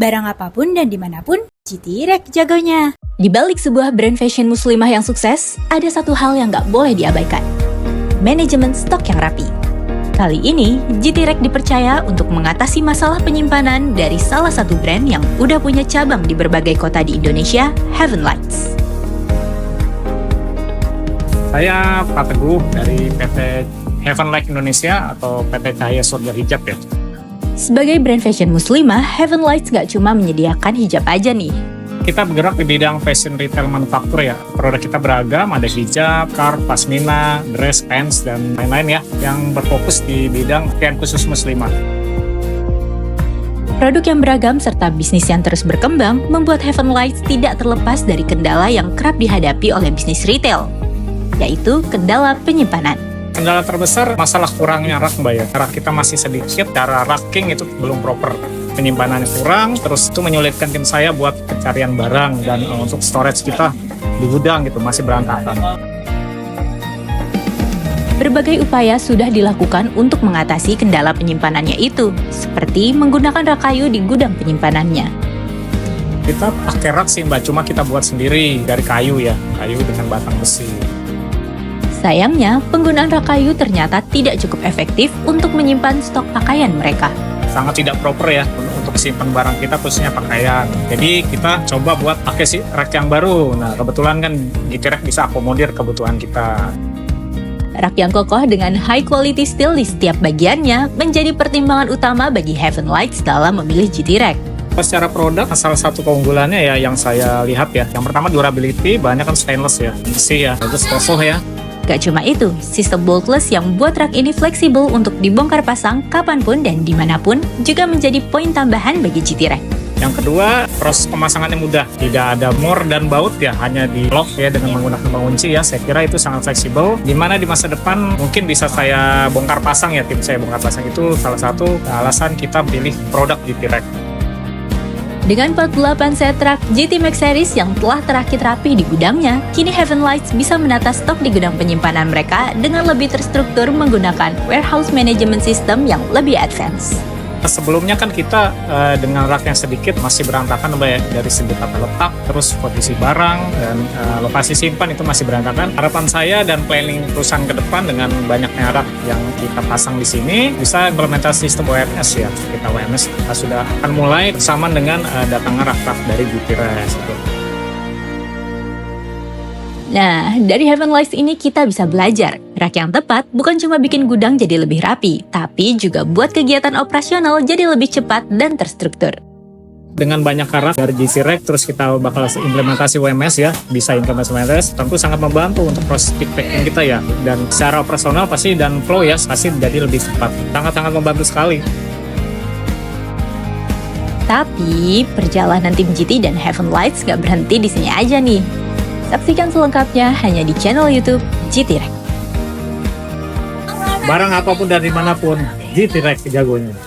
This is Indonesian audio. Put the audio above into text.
Barang apapun dan dimanapun, GT-Rek jagonya. Di balik sebuah brand fashion muslimah yang sukses, ada satu hal yang gak boleh diabaikan. Manajemen stok yang rapi. Kali ini, GT-Rek dipercaya untuk mengatasi masalah penyimpanan dari salah satu brand yang udah punya cabang di berbagai kota di Indonesia, Heaven Lights. Saya Pak Teguh dari PT Heaven Light Indonesia atau PT Cahaya Surga Hijab ya. Sebagai brand fashion muslimah, Heaven Lights gak cuma menyediakan hijab aja nih. Kita bergerak di bidang fashion retail manufaktur ya. Produk kita beragam, ada hijab, scarf, pasmina, dress, pants, dan lain-lain ya. Yang berfokus di bidang pakaian khusus muslimah. Produk yang beragam serta bisnis yang terus berkembang membuat Heaven Lights tidak terlepas dari kendala yang kerap dihadapi oleh bisnis retail, yaitu kendala penyimpanan. Kendala terbesar masalah kurangnya rak Mbak ya. Rak kita masih sedikit, cara racking itu belum proper. Penyimpanannya kurang, terus itu menyulitkan tim saya buat pencarian barang dan untuk storage kita di gudang gitu masih berantakan. Berbagai upaya sudah dilakukan untuk mengatasi kendala penyimpanannya itu, seperti menggunakan rak kayu di gudang penyimpanannya. Kita pakai rak sih Mbak, cuma kita buat sendiri dari kayu ya, kayu dengan batang besi. Sayangnya, penggunaan rak kayu ternyata tidak cukup efektif untuk menyimpan stok pakaian mereka. Sangat tidak proper ya untuk simpan barang kita, khususnya pakaian. Jadi kita coba buat pakai si rak yang baru. Nah kebetulan kan GT-Rek bisa akomodir kebutuhan kita. Rak yang kokoh dengan high quality steel di setiap bagiannya menjadi pertimbangan utama bagi Heaven Lights dalam memilih GT-Rek. Secara produk, salah satu keunggulannya ya yang saya lihat ya. Yang pertama durability, banyak kan stainless ya, besi ya, terus kokoh ya. Gak cuma itu, sistem boltless yang buat rak ini fleksibel untuk dibongkar pasang kapanpun dan dimanapun juga menjadi poin tambahan bagi GT-Rek. Yang kedua, proses pemasangannya mudah. Tidak ada mor dan baut ya, hanya di lock ya dengan menggunakan pengunci ya. Saya kira itu sangat fleksibel. Dimana di masa depan mungkin bisa saya bongkar pasang ya, tim saya bongkar pasang itu salah satu alasan kita pilih produk GT-Rek. Dengan 48 set rak GT Max Series yang telah terakit rapi di gudangnya, kini Heaven Lights bisa menata stok di gudang penyimpanan mereka dengan lebih terstruktur menggunakan warehouse management system yang lebih advance. Sebelumnya kan kita dengan rak yang sedikit masih berantakan Mbak ya, dari segi tata letak, terus posisi barang, dan lokasi simpan itu masih berantakan. Harapan saya dan planning perusahaan ke depan dengan banyaknya rak yang kita pasang di sini, bisa implementasi sistem WMS ya. Kita WMS kita sudah akan mulai bersamaan dengan datangnya rak-rak dari GT-Rek. Nah, dari Heaven Lights ini kita bisa belajar. Rak yang tepat bukan cuma bikin gudang jadi lebih rapi, tapi juga buat kegiatan operasional jadi lebih cepat dan terstruktur. Dengan banyak rak dari GT-Rek, terus kita bakal implementasi WMS ya, bisa implementasi WMS, tentu sangat membantu untuk proses pick packing kita ya. Dan secara operasional pasti dan flow ya, pasti jadi lebih cepat. Sangat-sangat membantu sekali. Tapi, perjalanan tim GT dan Heaven Lights gak berhenti di sini aja nih. Saksikan selengkapnya hanya di channel YouTube GT-Rek. Barang apapun dan dimanapun, GT-Rek jagonya.